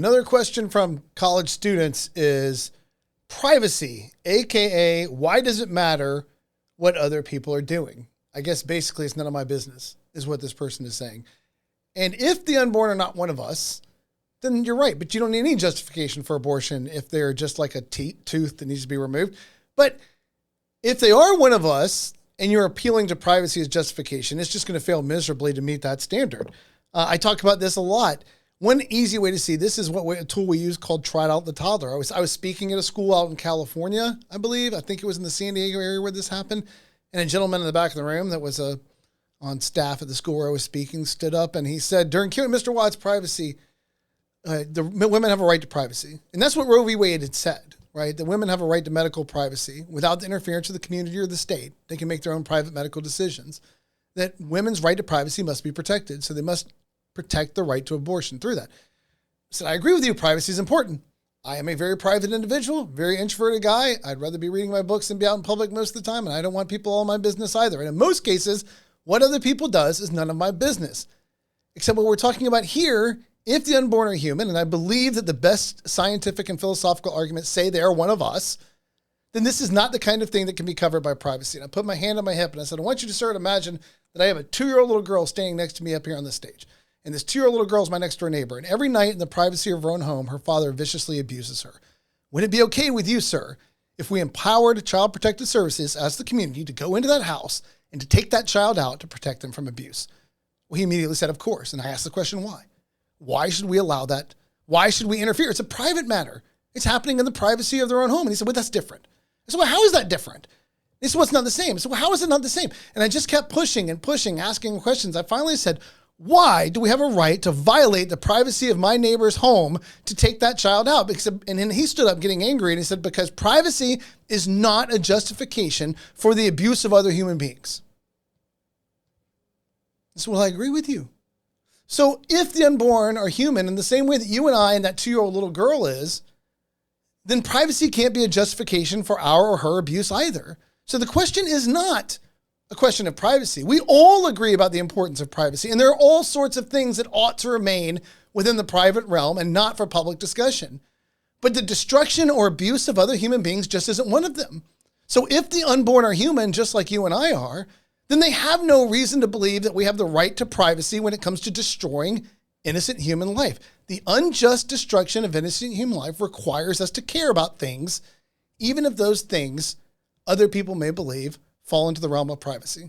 Another question from college students is privacy, AKA, why does it matter what other people are doing? I guess basically it's none of my business is what this person is saying. And if the unborn are not one of us, then you're right. But you don't need any justification for abortion if they're just like a tooth that needs to be removed. But if they are one of us and you're appealing to privacy as justification, it's just going to fail miserably to meet that standard. I talk about this a lot. One easy way to see this is a tool we use called Try Out the Toddler. I was speaking at a school out in California, I believe. I think it was in the San Diego area where this happened. And a gentleman in the back of the room that was on staff at the school where I was speaking stood up and he said, during Mr. Watt's privacy, the women have a right to privacy. And that's what Roe v. Wade had said, right? The women have a right to medical privacy without the interference of the community or the state. They can make their own private medical decisions. That women's right to privacy must be protected. So they must protect the right to abortion through that. I said, I agree with you. Privacy is important. I am a very private individual, very introverted guy. I'd rather be reading my books than be out in public most of the time. And I don't want people all in my business either. And in most cases, what other people does is none of my business. Except what we're talking about here, if the unborn are human, and I believe that the best scientific and philosophical arguments say they are one of us, then this is not the kind of thing that can be covered by privacy. And I put my hand on my hip and I said, I want you to sort of imagine that I have a 2-year-old little girl standing next to me up here on the stage. And this 2-year-old little girl is my next door neighbor. And every night in the privacy of her own home, her father viciously abuses her. Would it be okay with you, sir, if we empowered Child Protective Services as the community to go into that house and to take that child out to protect them from abuse? Well, he immediately said, of course. And I asked the question, why? Why should we allow that? Why should we interfere? It's a private matter. It's happening in the privacy of their own home. And he said, well, that's different. I said, well, how is that different? He said, well, it's not the same. I said, well, how is it not the same? And I just kept pushing and pushing, asking questions. I finally said, why do we have a right to violate the privacy of my neighbor's home to take that child out? And then he stood up getting angry and he said, because privacy is not a justification for the abuse of other human beings. I said, well, I agree with you. So if the unborn are human in the same way that you and I and that 2-year-old little girl is, then privacy can't be a justification for our or her abuse either. So the question is not a question of privacy. We all agree about the importance of privacy, and there are all sorts of things that ought to remain within the private realm and not for public discussion. But the destruction or abuse of other human beings just isn't one of them. So if the unborn are human, just like you and I are, then they have no reason to believe that we have the right to privacy when it comes to destroying innocent human life. The unjust destruction of innocent human life requires us to care about things, even if those things other people may believe fall into the realm of privacy.